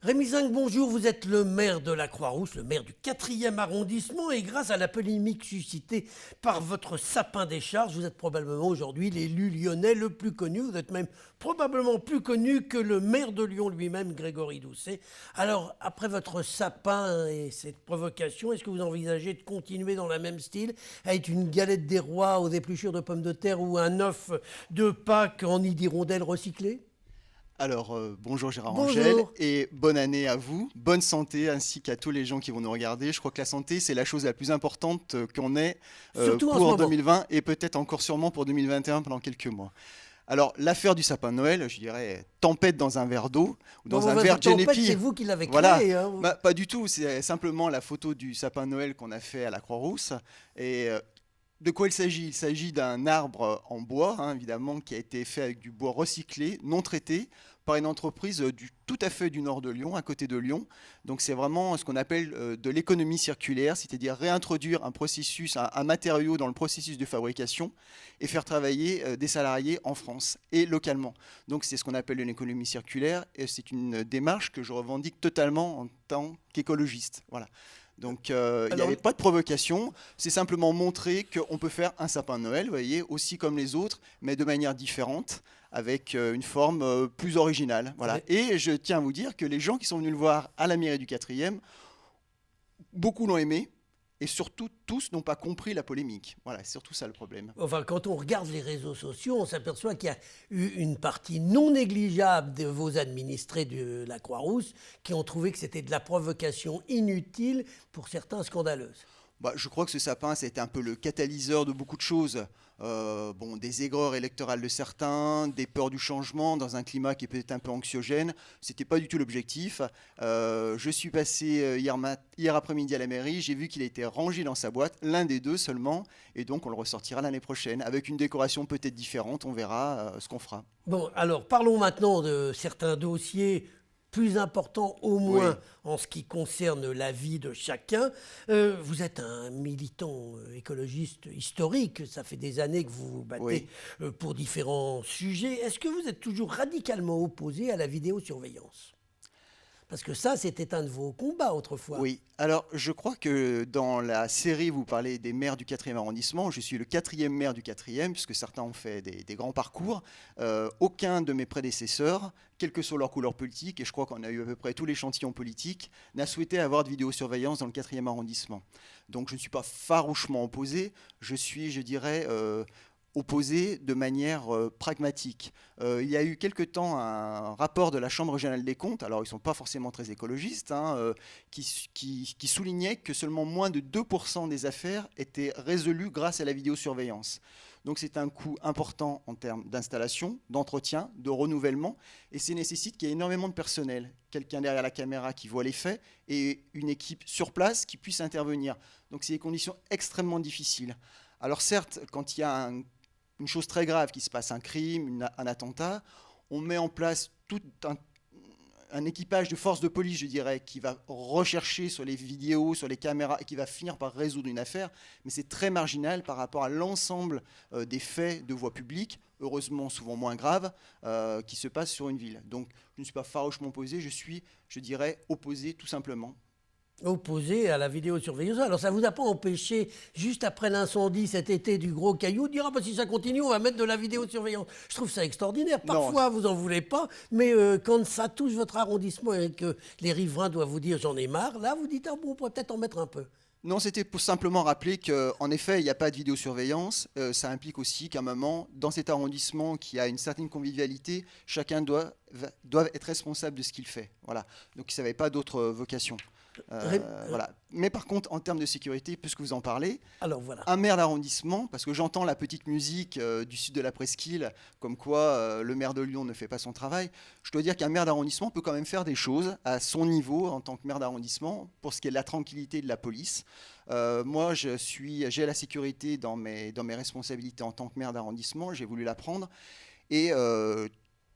Rémi Zinc, bonjour, vous êtes le maire de la Croix-Rousse, le maire du 4e arrondissement, et grâce à la polémique suscitée par votre sapin des charges, vous êtes probablement aujourd'hui l'élu lyonnais le plus connu, vous êtes même probablement plus connu que le maire de Lyon lui-même, Grégory Doucet. Alors, après votre sapin et cette provocation, est-ce que vous envisagez de continuer dans le même style, à être une galette des rois aux épluchures de pommes de terre ou un œuf de Pâques en nid d'hirondelle recyclé? Alors, bonjour Gérard Angel Bonjour. et bonne année à vous, bonne santé ainsi qu'à tous les gens qui vont nous regarder. Je crois que la santé, c'est la chose la plus importante qu'on ait Surtout en ce pour moment. 2020 et peut-être encore sûrement pour 2021 pendant quelques mois. Alors, l'affaire du sapin de Noël, je dirais tempête dans un verre d'eau ou Bon, dans un verre en fait, Genepi. c'est vous qui l'avez Voilà, créé. Hein. bah, pas du tout, c'est simplement la photo du sapin de Noël qu'on a fait à la Croix-Rousse. Et de quoi il s'agit? Il s'agit d'un arbre en bois, hein, évidemment, qui a été fait avec du bois recyclé, non traité, par une entreprise tout à fait du nord de Lyon, à côté de Lyon. Donc c'est vraiment ce qu'on appelle de l'économie circulaire, c'est-à-dire réintroduire un processus, un matériau dans le processus de fabrication et faire travailler des salariés en France et localement. Donc c'est ce qu'on appelle une économie circulaire et c'est une démarche que je revendique totalement en tant qu'écologiste. Voilà. Donc il n'y Alors, avait pas de provocation, c'est simplement montrer qu'on peut faire un sapin de Noël, vous voyez, aussi comme les autres, mais de manière différente, avec une forme plus originale. Voilà. Et je tiens à vous dire que les gens qui sont venus le voir à la mairie du 4e, beaucoup l'ont aimé, et surtout tous n'ont pas compris la polémique. Voilà, c'est surtout ça le problème. enfin, quand on regarde les réseaux sociaux, on s'aperçoit qu'il y a eu une partie non négligeable de vos administrés de la Croix-Rousse qui ont trouvé que c'était de la provocation inutile, pour certains scandaleuse. Bah, je crois que ce sapin, ça a été un peu le catalyseur de beaucoup de choses. Bon, des aigreurs électorales de certains, des peurs du changement dans un climat qui est peut-être un peu anxiogène. C'était pas du tout l'objectif. Je suis passé hier après-midi à la mairie, j'ai vu qu'il a été rangé dans sa boîte, l'un des deux seulement, et donc on le ressortira l'année prochaine avec une décoration peut-être différente. On verra ce qu'on fera. Bon, alors parlons maintenant de certains dossiers plus importants au moins Oui, en ce qui concerne la vie de chacun. Vous êtes un militant écologiste historique, ça fait des années que vous vous battez oui. pour différents sujets. Est-ce que vous êtes toujours radicalement opposé à la vidéosurveillance? Parce que ça, c'était un de vos combats autrefois. Oui, alors je crois que dans la série, vous parlez des maires du 4e arrondissement. Je suis le 4e maire du 4e, puisque certains ont fait des grands parcours. Aucun de mes prédécesseurs, quelle que soit leur couleur politique, et je crois qu'on a eu à peu près tous l'échantillon politique, n'a souhaité avoir de vidéosurveillance dans le 4e arrondissement. Donc je ne suis pas farouchement opposé, je suis, je dirais, opposé de manière pragmatique. Il y a eu quelque temps un rapport de la Chambre régionale des comptes, alors ils ne sont pas forcément très écologistes, hein, qui soulignait que seulement moins de 2% des affaires étaient résolues grâce à la vidéosurveillance. Donc c'est un coût important en termes d'installation, d'entretien, de renouvellement, et ça nécessite qu'il y ait énormément de personnel, quelqu'un derrière la caméra qui voit les faits, et une équipe sur place qui puisse intervenir. Donc c'est des conditions extrêmement difficiles. Alors certes, quand il y a une chose très grave qui se passe, un crime, un attentat, on met en place tout un équipage de forces de police, je dirais, qui va rechercher sur les vidéos, sur les caméras, et qui va finir par résoudre une affaire, mais c'est très marginal par rapport à l'ensemble des faits de voie publique, heureusement souvent moins graves, qui se passent sur une ville. Donc je ne suis pas farouchement opposé, je suis, je dirais, opposé tout simplement. Opposé à la vidéosurveillance. Alors ça vous a pas empêché, juste après l'incendie cet été du Gros Caillou, de dire ah bah si ça continue, on va mettre de la vidéosurveillance. Je trouve ça extraordinaire. Non, Parfois, vous en voulez pas, mais quand ça touche votre arrondissement et que les riverains doivent vous dire j'en ai marre, là vous dites ah bon, on pourrait peut-être en mettre un peu. non, c'était pour simplement rappeler qu'en effet, il n'y a pas de vidéosurveillance. Ça implique aussi qu'à un moment, dans cet arrondissement qui a une certaine convivialité, chacun doit être responsable de ce qu'il fait. Voilà. Donc, ça n'avait pas d'autre vocation. Voilà. Mais par contre, en termes de sécurité, puisque vous en parlez, Alors voilà. un maire d'arrondissement, parce que j'entends la petite musique du sud de la presqu'île, comme quoi le maire de Lyon ne fait pas son travail, je dois dire qu'un maire d'arrondissement peut quand même faire des choses à son niveau en tant que maire d'arrondissement pour ce qui est de la tranquillité de la police. Moi, j'ai la sécurité dans mes responsabilités en tant que maire d'arrondissement, j'ai voulu la prendre. Et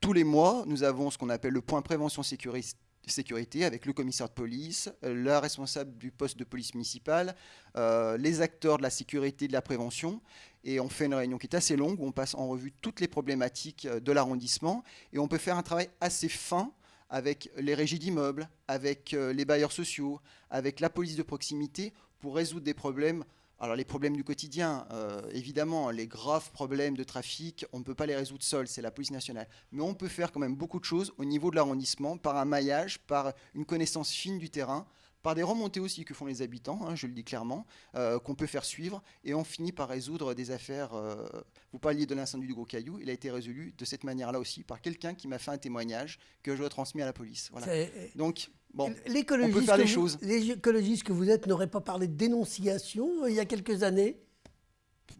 tous les mois, nous avons ce qu'on appelle le point prévention sécurité avec le commissaire de police, la responsable du poste de police municipale, les acteurs de la sécurité et de la prévention. Et on fait une réunion qui est assez longue où on passe en revue toutes les problématiques de l'arrondissement et on peut faire un travail assez fin avec les régies d'immeubles, avec les bailleurs sociaux, avec la police de proximité pour résoudre des problèmes. Alors les problèmes du quotidien, évidemment, les graves problèmes de trafic, on ne peut pas les résoudre seul, c'est la police nationale. Mais on peut faire quand même beaucoup de choses au niveau de l'arrondissement, par un maillage, par une connaissance fine du terrain, par des remontées aussi que font les habitants, hein, je le dis clairement, qu'on peut faire suivre, et on finit par résoudre des affaires. Vous parliez de l'incendie du Gros Caillou, il a été résolu de cette manière-là aussi, par quelqu'un qui m'a fait un témoignage que je retransmets à la police. Voilà. Donc, bon, on peut faire des choses. Les écologistes que vous êtes n'auraient pas parlé de dénonciation il y a quelques années?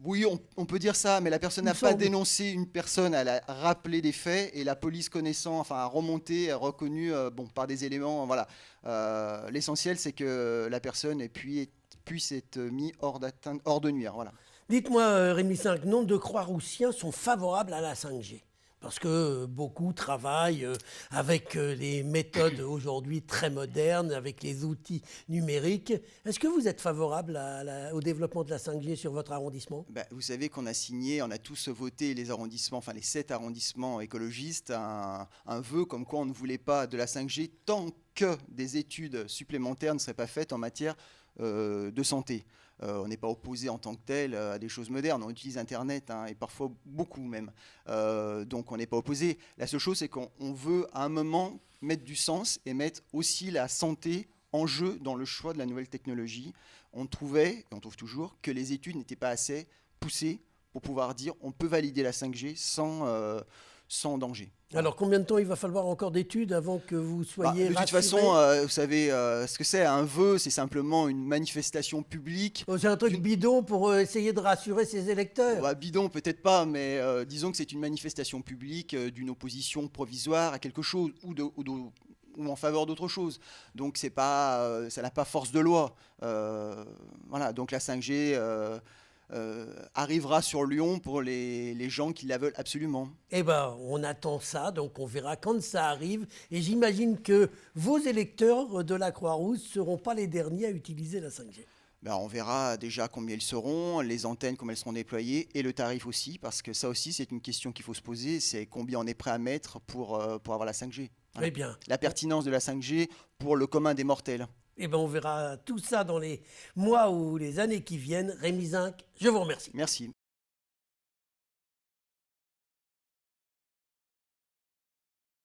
Oui, on peut dire ça, mais la personne n'a pas dénoncé une personne, elle a rappelé des faits et la police connaissant, enfin a remonté, a reconnu bon, par des éléments. Voilà. L'essentiel, c'est que la personne puisse être mise hors de nuire. Voilà. Dites-moi, Rémi V, nombre de Croix-Roussiens sont favorables à la 5G? Parce que beaucoup travaillent avec les méthodes aujourd'hui très modernes, avec les outils numériques. Est-ce que vous êtes favorable au développement de la 5G sur votre arrondissement? Vous savez qu'on a signé, on a tous voté les arrondissements, enfin les 7 arrondissements écologistes, un vœu comme quoi on ne voulait pas de la 5G tant que des études supplémentaires ne seraient pas faites en matière de santé. On n'est pas opposé en tant que tel à des choses modernes, on utilise Internet, hein, et parfois beaucoup même. Donc on n'est pas opposé. La seule chose, c'est qu'on veut à un moment mettre du sens et mettre aussi la santé en jeu dans le choix de la nouvelle technologie. On trouvait, et on trouve toujours, que les études n'étaient pas assez poussées pour pouvoir dire on peut valider la 5G sans danger. Alors, combien de temps il va falloir encore d'études avant que vous soyez de toute façon, vous savez ce que c'est, un vœu, c'est simplement une manifestation publique. C'est un truc bidon pour essayer de rassurer ses électeurs. Bidon, peut-être pas, mais disons que c'est une manifestation publique d'une opposition provisoire à quelque chose ou en faveur d'autre chose. Donc, ça n'a pas force de loi. Voilà, donc la 5G... arrivera sur Lyon pour les gens qui la veulent absolument. Eh bien, on attend ça, donc on verra quand ça arrive. Et j'imagine que vos électeurs de la Croix-Rousse ne seront pas les derniers à utiliser la 5G. On verra déjà combien ils seront, les antennes, comment elles seront déployées, et le tarif aussi, parce que ça aussi, c'est une question qu'il faut se poser, c'est combien on est prêt à mettre pour avoir la 5G. Voilà. Eh bien. La pertinence de la 5G pour le commun des mortels. Eh bien, on verra tout ça dans les mois ou les années qui viennent. Rémi Zinc, je vous remercie. Merci.